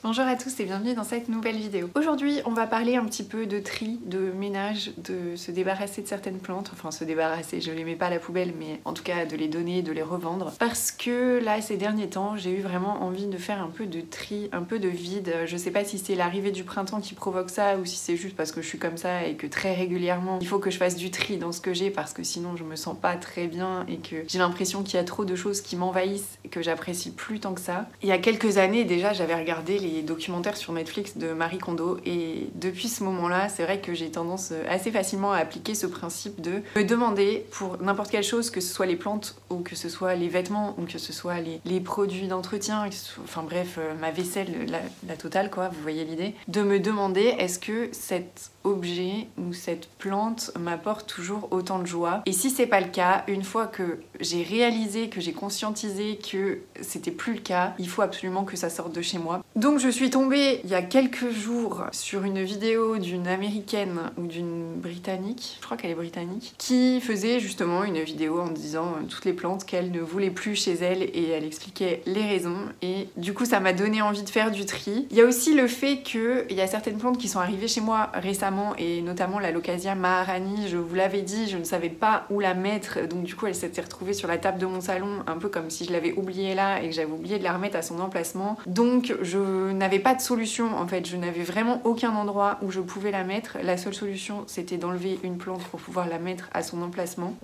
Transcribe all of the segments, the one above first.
Bonjour à tous et bienvenue dans cette nouvelle vidéo. Aujourd'hui on va parler un petit peu de tri, de ménage, de se débarrasser de certaines plantes, enfin se débarrasser, je les mets pas à la poubelle mais en tout cas de les donner, de les revendre. Parce que là ces derniers temps j'ai eu vraiment envie de faire un peu de tri, un peu de vide. Je sais pas si c'est l'arrivée du printemps qui provoque ça ou si c'est juste parce que je suis comme ça et que très régulièrement il faut que je fasse du tri dans ce que j'ai parce que sinon je me sens pas très bien et que j'ai l'impression qu'il y a trop de choses qui m'envahissent et que j'apprécie plus tant que ça. Il y a quelques années déjà j'avais regardé les documentaires sur Netflix de Marie Kondo et depuis ce moment-là c'est vrai que j'ai tendance assez facilement à appliquer ce principe de me demander pour n'importe quelle chose, que ce soit les plantes ou que ce soit les vêtements ou que ce soit les produits d'entretien, enfin bref ma vaisselle, la totale quoi, vous voyez l'idée, de me demander est-ce que cet objet ou cette plante m'apporte toujours autant de joie, et si c'est pas le cas, une fois que j'ai réalisé, que j'ai conscientisé que c'était plus le cas, il faut absolument que ça sorte de chez moi. Donc je suis tombée il y a quelques jours sur une vidéo d'une américaine ou d'une britannique, je crois qu'elle est britannique, qui faisait justement une vidéo en disant toutes les plantes qu'elle ne voulait plus chez elle et elle expliquait les raisons, et du coup ça m'a donné envie de faire du tri. Il y a aussi le fait qu'il y a certaines plantes qui sont arrivées chez moi récemment et notamment la Locasia Maharani, je vous l'avais dit, je ne savais pas où la mettre, donc du coup elle s'était retrouvée sur la table de mon salon un peu comme si je l'avais oubliée là et que j'avais oublié de la remettre à son emplacement. Donc je n'avais pas de solution en fait, je n'avais vraiment aucun endroit où je pouvais la mettre. La seule solution c'était d'enlever une plante pour pouvoir la mettre à son emplacement.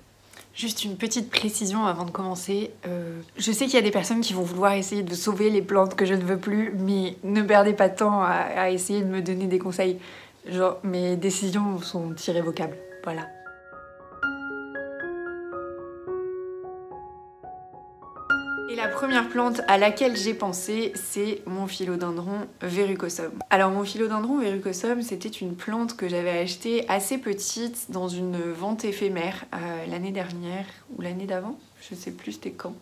Juste une petite précision avant de commencer, je sais qu'il y a des personnes qui vont vouloir essayer de sauver les plantes que je ne veux plus, mais ne perdez pas de temps à essayer de me donner des conseils. Genre, mes décisions sont irrévocables, voilà. Et la première plante à laquelle j'ai pensé, c'est mon philodendron verrucosum. Alors mon philodendron verrucosum, c'était une plante que j'avais achetée assez petite dans une vente éphémère l'année dernière ou l'année d'avant, je sais plus c'était quand.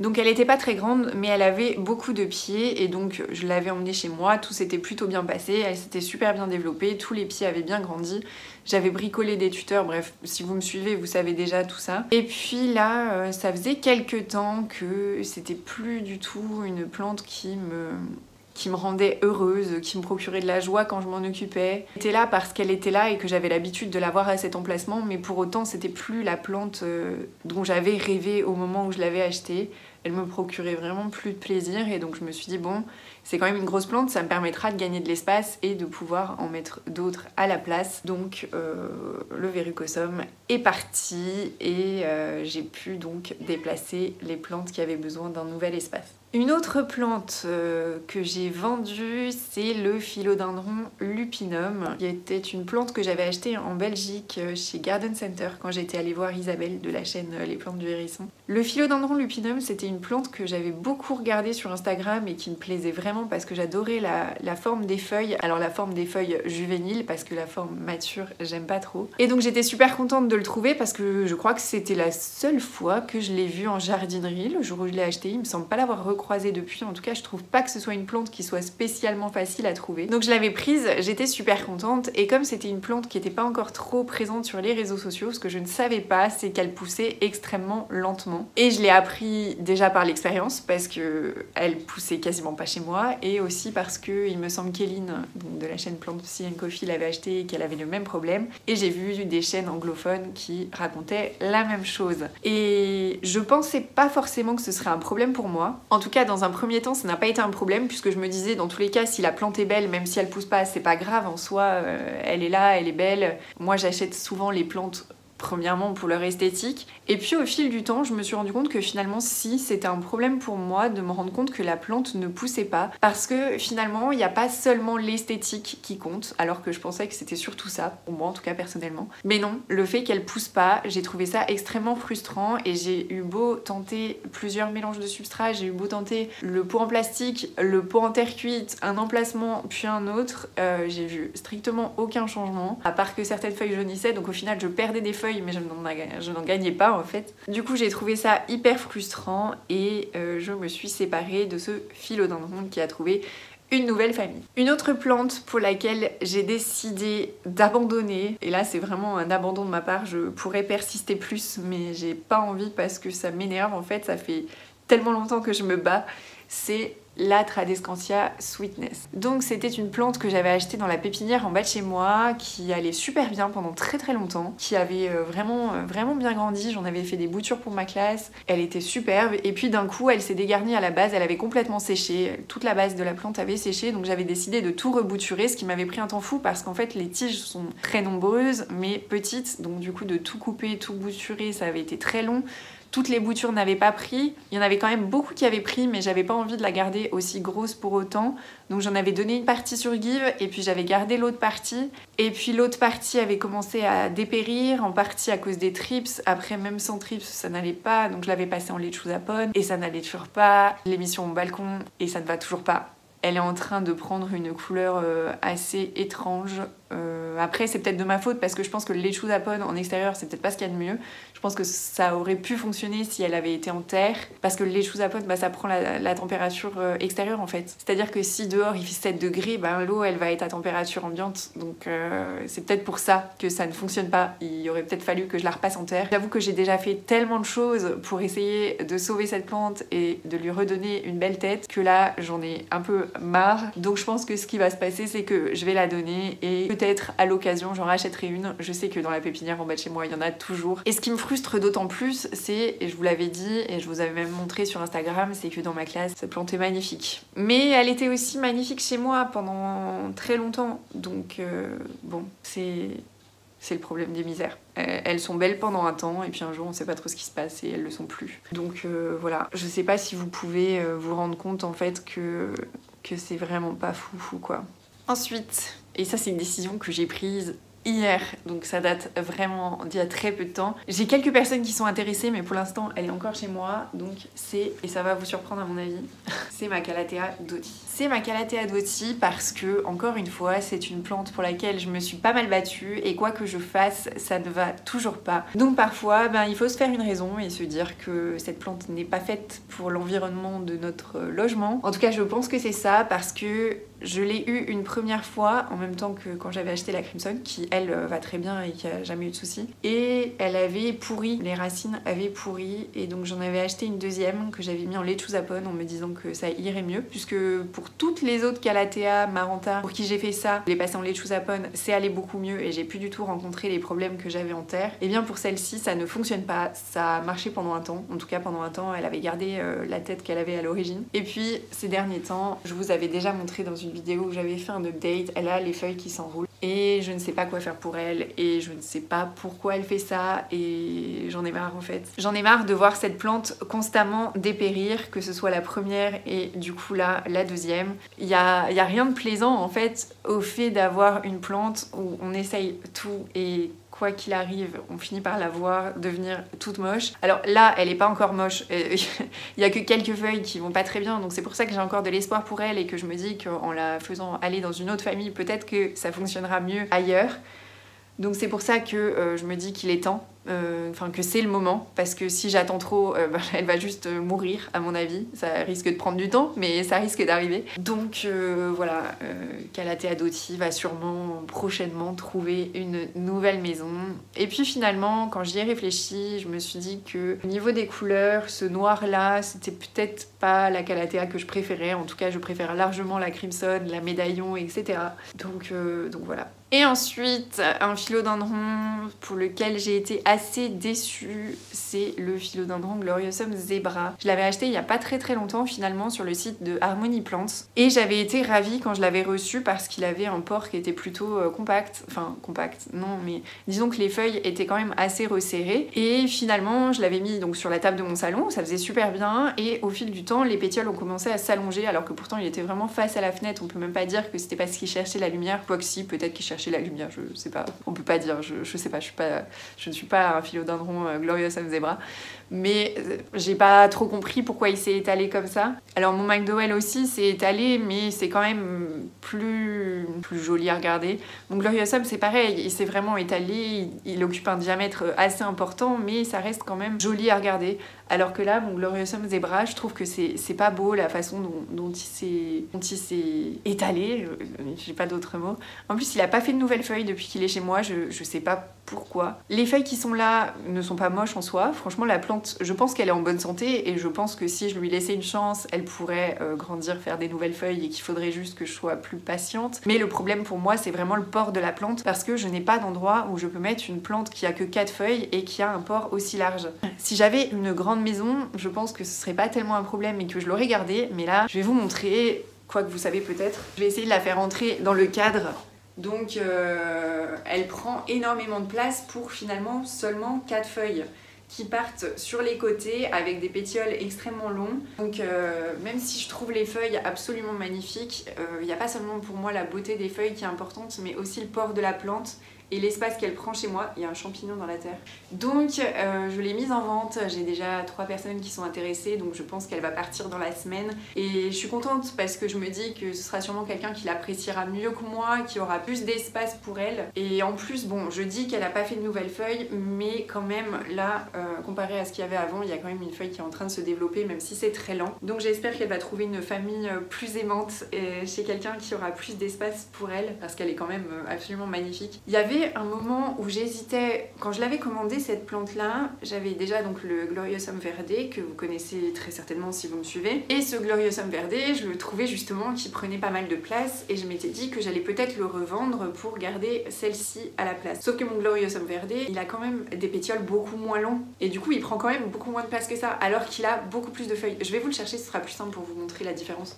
Donc elle était pas très grande mais elle avait beaucoup de pieds et donc je l'avais emmenée chez moi, tout s'était plutôt bien passé, elle s'était super bien développée, tous les pieds avaient bien grandi, j'avais bricolé des tuteurs, bref si vous me suivez vous savez déjà tout ça. Et puis là ça faisait quelques temps que c'était plus du tout une plante qui me rendait heureuse, qui me procurait de la joie quand je m'en occupais. Elle était là parce qu'elle était là et que j'avais l'habitude de la voir à cet emplacement, mais pour autant c'était plus la plante dont j'avais rêvé au moment où je l'avais achetée. Elle me procurait vraiment plus de plaisir et donc je me suis dit bon, c'est quand même une grosse plante, ça me permettra de gagner de l'espace et de pouvoir en mettre d'autres à la place. Donc le verrucosum est parti et j'ai pu donc déplacer les plantes qui avaient besoin d'un nouvel espace. Une autre plante que j'ai vendue, c'est le philodendron lupinum, qui était une plante que j'avais achetée en Belgique chez Garden Center quand j'étais allée voir Isabelle de la chaîne Les Plantes du Hérisson. Le philodendron lupinum, c'était une plante que j'avais beaucoup regardée sur Instagram et qui me plaisait vraiment parce que j'adorais la forme des feuilles. Alors la forme des feuilles juvéniles parce que la forme mature, j'aime pas trop. Et donc j'étais super contente de le trouver parce que je crois que c'était la seule fois que je l'ai vu en jardinerie, le jour où je l'ai acheté. Il me semble pas l'avoir recroisé depuis, en tout cas je trouve pas que ce soit une plante qui soit spécialement facile à trouver. Donc je l'avais prise, j'étais super contente et comme c'était une plante qui était pas encore trop présente sur les réseaux sociaux, ce que je ne savais pas c'est qu'elle poussait extrêmement lentement. Et je l'ai appris déjà par l'expérience parce que elle poussait quasiment pas chez moi et aussi parce que il me semble qu'Eline de la chaîne Plant Psy & Coffee l'avait acheté et qu'elle avait le même problème, et j'ai vu des chaînes anglophones qui racontaient la même chose. Et je pensais pas forcément que ce serait un problème pour moi. En tout cas dans un premier temps ça n'a pas été un problème puisque je me disais dans tous les cas si la plante est belle, même si elle pousse pas c'est pas grave en soi, elle est là, elle est belle. Moi j'achète souvent les plantes premièrement pour leur esthétique, et puis au fil du temps je me suis rendu compte que finalement si c'était un problème pour moi de me rendre compte que la plante ne poussait pas, parce que finalement il n'y a pas seulement l'esthétique qui compte, alors que je pensais que c'était surtout ça, pour moi en tout cas personnellement, mais non, le fait qu'elle pousse pas, j'ai trouvé ça extrêmement frustrant et j'ai eu beau tenter plusieurs mélanges de substrats, j'ai eu beau tenter le pot en plastique, le pot en terre cuite, un emplacement puis un autre, j'ai vu strictement aucun changement, à part que certaines feuilles jaunissaient, donc au final je perdais des feuilles mais je n'en gagnais pas en fait. Du coup j'ai trouvé ça hyper frustrant et je me suis séparée de ce philodendron qui a trouvé une nouvelle famille. Une autre plante pour laquelle j'ai décidé d'abandonner, et là c'est vraiment un abandon de ma part, je pourrais persister plus mais j'ai pas envie parce que ça m'énerve en fait, ça fait tellement longtemps que je me bats, c'est la Tradescantia Sweetness. Donc c'était une plante que j'avais achetée dans la pépinière en bas de chez moi, qui allait super bien pendant très longtemps, qui avait vraiment bien grandi. J'en avais fait des boutures pour ma classe, elle était superbe, et puis d'un coup elle s'est dégarnie à la base, elle avait complètement séché, toute la base de la plante avait séché, donc j'avais décidé de tout rebouturer, ce qui m'avait pris un temps fou parce qu'en fait les tiges sont très nombreuses mais petites, donc du coup de tout couper, tout bouturer, ça avait été très long. Toutes les boutures n'avaient pas pris. Il y en avait quand même beaucoup qui avaient pris, mais j'avais pas envie de la garder aussi grosse pour autant. Donc j'en avais donné une partie sur Give, et puis j'avais gardé l'autre partie. Et puis l'autre partie avait commencé à dépérir, en partie à cause des trips. Après, même sans trips, ça n'allait pas. Donc je l'avais passée en lechuza pod, et ça n'allait toujours pas. J'ai mis sur mon balcon, et ça ne va toujours pas. Elle est en train de prendre une couleur assez étrange. Après, c'est peut-être de ma faute parce que je pense que le lechuza pod en extérieur, c'est peut-être pas ce qu'il y a de mieux. Je pense que ça aurait pu fonctionner si elle avait été en terre, parce que le lechuza pod, ça prend la température extérieure en fait. C'est-à-dire que si dehors il fait 7 degrés, l'eau elle va être à température ambiante. Donc c'est peut-être pour ça que ça ne fonctionne pas. Il aurait peut-être fallu que je la repasse en terre. J'avoue que j'ai déjà fait tellement de choses pour essayer de sauver cette plante et de lui redonner une belle tête que là j'en ai un peu marre. Donc je pense que ce qui va se passer, c'est que je vais la donner et peut-être à l'occasion j'en rachèterai une. Je sais que dans la pépinière en bas de chez moi il y en a toujours. Et ce qui me frustre d'autant plus, c'est, et je vous l'avais dit et je vous avais même montré sur Instagram, c'est que dans ma classe cette plante est magnifique. Mais elle était aussi magnifique chez moi pendant très longtemps. Donc bon, c'est le problème des misères. Elles sont belles pendant un temps et puis un jour on sait pas trop ce qui se passe et elles le sont plus. Donc voilà, je sais pas si vous pouvez vous rendre compte en fait que c'est vraiment pas foufou quoi. Ensuite, et ça c'est une décision que j'ai prise hier, donc ça date vraiment d'il y a très peu de temps. J'ai quelques personnes qui sont intéressées, mais pour l'instant elle est encore chez moi, donc c'est, et ça va vous surprendre à mon avis, c'est ma Calathea doti. C'est ma Calathea doti parce que, encore une fois, c'est une plante pour laquelle je me suis pas mal battue, et quoi que je fasse, ça ne va toujours pas. Donc parfois, il faut se faire une raison et se dire que cette plante n'est pas faite pour l'environnement de notre logement. En tout cas, je pense que c'est ça, parce que je l'ai eu une première fois en même temps que quand j'avais acheté la Crimson, qui elle va très bien et qui a jamais eu de soucis. Et elle avait pourri, les racines avaient pourri, et donc j'en avais acheté une deuxième que j'avais mis en lechuza pod en me disant que ça irait mieux, puisque pour toutes les autres Calathea, Maranta, pour qui j'ai fait ça, je l'ai passé en lechuza pod, c'est allé beaucoup mieux et j'ai plus du tout rencontré les problèmes que j'avais en terre. Et bien pour celle-ci, ça ne fonctionne pas. Ça a marché pendant un temps, en tout cas pendant un temps, elle avait gardé la tête qu'elle avait à l'origine. Et puis ces derniers temps, je vous avais déjà montré dans une vidéo où j'avais fait un update, elle a les feuilles qui s'enroulent et je ne sais pas quoi faire pour elle et je ne sais pas pourquoi elle fait ça, et j'en ai marre en fait. J'en ai marre de voir cette plante constamment dépérir, que ce soit la première et du coup là la deuxième. Il y a rien de plaisant en fait au fait d'avoir une plante où on essaye tout et quoi qu'il arrive, on finit par la voir devenir toute moche. Alors là, elle est pas encore moche, il y a que quelques feuilles qui vont pas très bien, donc c'est pour ça que j'ai encore de l'espoir pour elle et que je me dis qu'en la faisant aller dans une autre famille, peut-être que ça fonctionnera mieux ailleurs. Donc c'est pour ça que je me dis qu'il est temps, que c'est le moment, parce que si j'attends trop, elle va juste mourir à mon avis. Ça risque de prendre du temps, mais ça risque d'arriver. Donc voilà, Calathea doti va sûrement prochainement trouver une nouvelle maison. Et puis finalement, quand j'y ai réfléchi, je me suis dit que au niveau des couleurs, ce noir là, c'était peut-être pas la Calathea que je préférais. En tout cas, je préfère largement la Crimson, la Médaillon, etc. Donc voilà. Et ensuite, un philodendron pour lequel j'ai été assez déçue, c'est le philodendron Gloriosum Zebra. Je l'avais acheté il y a pas très longtemps finalement sur le site de Harmony Plants, et j'avais été ravie quand je l'avais reçu parce qu'il avait un port qui était plutôt compact. Enfin compact, non, mais disons que les feuilles étaient quand même assez resserrées, et finalement je l'avais mis donc sur la table de mon salon, ça faisait super bien, et au fil du temps les pétioles ont commencé à s'allonger alors que pourtant il était vraiment face à la fenêtre. On peut même pas dire que c'était parce qu'il cherchait la lumière, quoique si, peut-être qu'il cherchait la lumière, je sais pas, on peut pas dire, je sais pas, je ne suis pas un philodendron Gloriosum Zebra, mais j'ai pas trop compris pourquoi il s'est étalé comme ça. Alors mon McDowell aussi s'est étalé, mais c'est quand même plus joli à regarder. Mon Gloriosum c'est pareil, il s'est vraiment étalé, il occupe un diamètre assez important, mais ça reste quand même joli à regarder. Alors que là, mon Gloriosum Zebra, je trouve que c'est pas beau la façon dont il s'est étalé, j'ai pas d'autres mots. En plus, il a pas fait de nouvelles feuilles depuis qu'il est chez moi, je sais pas pourquoi. Les feuilles qui sont sont là ne sont pas moches en soi. Franchement, la plante, je pense qu'elle est en bonne santé et je pense que si je lui laissais une chance, elle pourrait grandir, faire des nouvelles feuilles et qu'il faudrait juste que je sois plus patiente. Mais le problème pour moi, c'est vraiment le port de la plante parce que je n'ai pas d'endroit où je peux mettre une plante qui a que 4 feuilles et qui a un port aussi large. Si j'avais une grande maison, je pense que ce serait pas tellement un problème et que je l'aurais gardée, mais là, je vais vous montrer, quoi que vous savez peut-être. Je vais essayer de la faire entrer dans le cadre. Donc elle prend énormément de place pour finalement seulement 4 feuilles qui partent sur les côtés avec des pétioles extrêmement longs. Donc même si je trouve les feuilles absolument magnifiques, il n'y a pas seulement pour moi la beauté des feuilles qui est importante, mais aussi le port de la plante et l'espace qu'elle prend chez moi. Il y a un champignon dans la terre. Donc je l'ai mise en vente, j'ai déjà 3 personnes qui sont intéressées, donc je pense qu'elle va partir dans la semaine. Et je suis contente parce que je me dis que ce sera sûrement quelqu'un qui l'appréciera mieux que moi, qui aura plus d'espace pour elle. Et en plus, bon, je dis qu'elle n'a pas fait de nouvelles feuilles, mais quand même là, comparé à ce qu'il y avait avant, il y a quand même une feuille qui est en train de se développer, même si c'est très lent. Donc j'espère qu'elle va trouver une famille plus aimante chez quelqu'un qui aura plus d'espace pour elle, parce qu'elle est quand même absolument magnifique. Il y avait un moment où j'hésitais, quand je l'avais commandé cette plante là, j'avais déjà donc le Gloriosum Verde que vous connaissez très certainement si vous me suivez, et ce Gloriosum Verde je le trouvais justement qui prenait pas mal de place et je m'étais dit que j'allais peut-être le revendre pour garder celle-ci à la place. Sauf que mon Gloriosum Verde il a quand même des pétioles beaucoup moins longs et du coup il prend quand même beaucoup moins de place que ça alors qu'il a beaucoup plus de feuilles. Je vais vous le chercher, ce sera plus simple pour vous montrer la différence.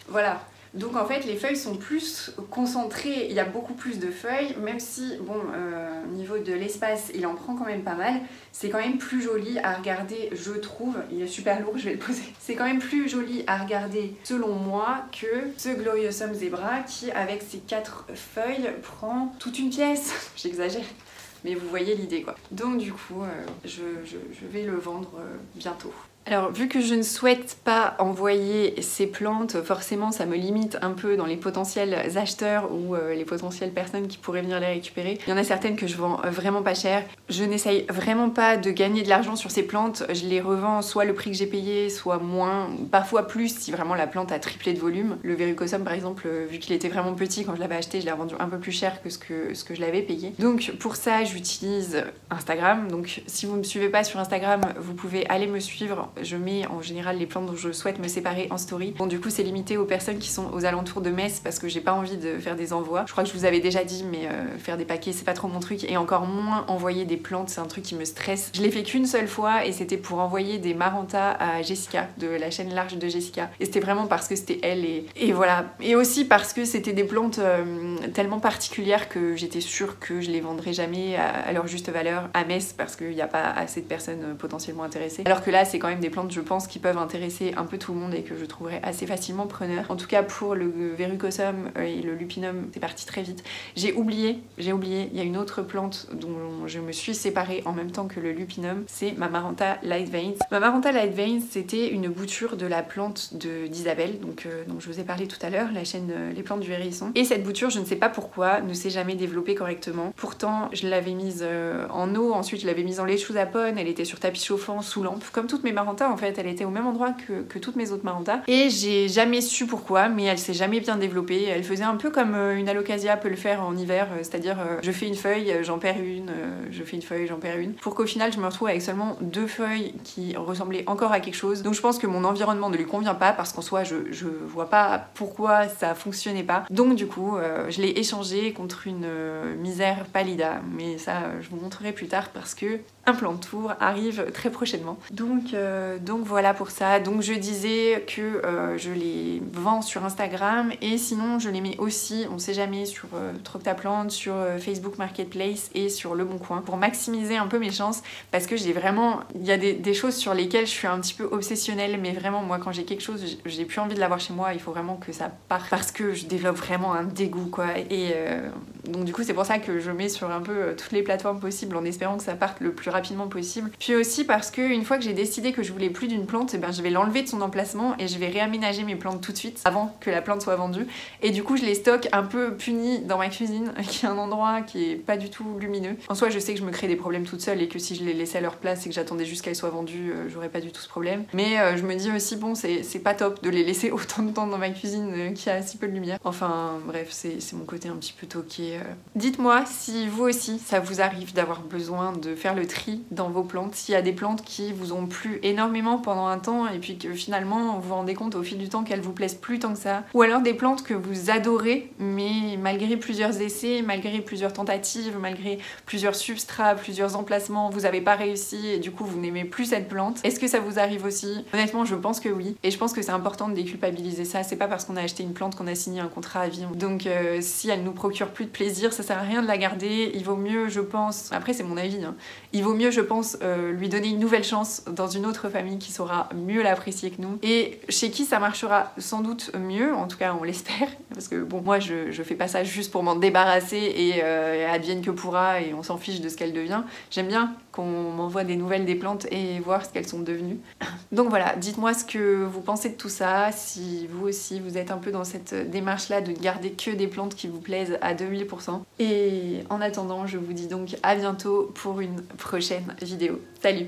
Voilà. Donc en fait les feuilles sont plus concentrées, il y a beaucoup plus de feuilles, même si bon au niveau de l'espace il en prend quand même pas mal, c'est quand même plus joli à regarder je trouve, il est super lourd je vais le poser, c'est quand même plus joli à regarder selon moi que ce Gloriosum Zebra qui avec ses 4 feuilles prend toute une pièce, j'exagère. Mais vous voyez l'idée quoi. Donc du coup, je vais le vendre bientôt. Alors vu que je ne souhaite pas envoyer ces plantes, forcément ça me limite un peu dans les potentiels acheteurs ou les potentielles personnes qui pourraient venir les récupérer. Il y en a certaines que je vends vraiment pas cher. Je n'essaye vraiment pas de gagner de l'argent sur ces plantes. Je les revends soit le prix que j'ai payé, soit moins, parfois plus si vraiment la plante a triplé de volume. Le Verrucosum par exemple, vu qu'il était vraiment petit quand je l'avais acheté, je l'ai revendu un peu plus cher que ce que je l'avais payé. Donc pour ça j'utilise Instagram. Donc si vous me suivez pas sur Instagram, vous pouvez aller me suivre. Je mets en général les plantes dont je souhaite me séparer en story. Bon du coup c'est limité aux personnes qui sont aux alentours de Metz parce que j'ai pas envie de faire des envois. Je crois que je vous avais déjà dit mais faire des paquets c'est pas trop mon truc et encore moins envoyer des plantes, c'est un truc qui me stresse. Je l'ai fait qu'une seule fois et c'était pour envoyer des Maranta à Jessica de la chaîne Large de Jessica et c'était vraiment parce que c'était elle et voilà. Et aussi parce que c'était des plantes tellement particulières que j'étais sûre que je les vendrais jamais à leur juste valeur à Metz parce qu'il n'y a pas assez de personnes potentiellement intéressées. Alors que là c'est quand même des plantes je pense qui peuvent intéresser un peu tout le monde et que je trouverais assez facilement preneur. En tout cas pour le Verrucosum et le Lupinum c'est parti très vite. J'ai oublié, il y a une autre plante dont je me suis séparée en même temps que le Lupinum, c'est ma Maranta Light Veins. Ma Maranta Light Veins c'était une bouture de la plante d'Isabelle, donc dont je vous ai parlé tout à l'heure, la chaîne Les Plantes du Hérisson. Et cette bouture je ne sais pas pourquoi ne s'est jamais développée correctement. Pourtant je l'avais mise en eau, ensuite je l'avais mise en lait chouzaponne, elle était sur tapis chauffant sous lampe, comme toutes mes Maranta en fait, elle était au même endroit que toutes mes autres Maranta. Et j'ai jamais su pourquoi, mais elle s'est jamais bien développée. Elle faisait un peu comme une Alocasia peut le faire en hiver, c'est-à-dire je fais une feuille, j'en perds une, je fais une feuille, j'en perds une. Pour qu'au final je me retrouve avec seulement 2 feuilles qui ressemblaient encore à quelque chose. Donc je pense que mon environnement ne lui convient pas parce qu'en soi je vois pas pourquoi ça fonctionnait pas. Donc du coup je l'ai échangé contre une misère pallida, mais ça je vous montrerai plus tard parce que un plan de tour arrive très prochainement. Donc voilà pour ça. Donc je disais que je les vends sur Instagram et sinon je les mets aussi, on sait jamais, sur Troctaplante, sur Facebook Marketplace et sur Le Bon Coin pour maximiser un peu mes chances parce que j'ai vraiment, il y a des choses sur lesquelles je suis un petit peu obsessionnelle, mais vraiment moi quand j'ai quelque chose j'ai plus envie de l'avoir chez moi, il faut vraiment que ça parte parce que je développe vraiment un dégoût quoi. Et donc du coup c'est pour ça que je mets sur un peu toutes les plateformes possibles en espérant que ça parte le plus rapidement possible. Puis aussi parce que une fois que j'ai décidé que je voulais plus d'une plante, je vais l'enlever de son emplacement et je vais réaménager mes plantes tout de suite avant que la plante soit vendue. Et du coup je les stocke un peu punis dans ma cuisine, qui est un endroit qui est pas du tout lumineux. En soi je sais que je me crée des problèmes toute seule et que si je les laissais à leur place et que j'attendais juste qu'elles soient vendues, j'aurais pas du tout ce problème. Mais je me dis aussi bon c'est pas top de les laisser autant de temps dans ma cuisine qui a si peu de lumière. Enfin bref, c'est mon côté un petit peu toqué. Dites-moi si vous aussi ça vous arrive d'avoir besoin de faire le tri dans vos plantes, s'il y a des plantes qui vous ont plu énormément pendant un temps et puis que finalement vous vous rendez compte au fil du temps qu'elles vous plaisent plus tant que ça, ou alors des plantes que vous adorez mais malgré plusieurs essais, malgré plusieurs tentatives, malgré plusieurs substrats, plusieurs emplacements, vous avez pas réussi et du coup vous n'aimez plus cette plante. Est-ce que ça vous arrive aussi? Honnêtement je pense que oui, et je pense que c'est important de déculpabiliser ça. C'est pas parce qu'on a acheté une plante qu'on a signé un contrat à vie, donc si elle nous procure plus de plaisir, ça sert à rien de la garder. Il vaut mieux, je pense, après c'est mon avis, hein, il vaut mieux je pense lui donner une nouvelle chance dans une autre famille qui saura mieux l'apprécier que nous et chez qui ça marchera sans doute mieux, en tout cas on l'espère, parce que bon moi je fais pas ça juste pour m'en débarrasser et advienne que pourra et on s'en fiche de ce qu'elle devient. J'aime bien qu'on m'envoie des nouvelles des plantes et voir ce qu'elles sont devenues. Donc voilà, dites-moi ce que vous pensez de tout ça, si vous aussi vous êtes un peu dans cette démarche là de garder que des plantes qui vous plaisent à 2000%. Et en attendant je vous dis donc à bientôt pour une prochaine vidéo. Salut!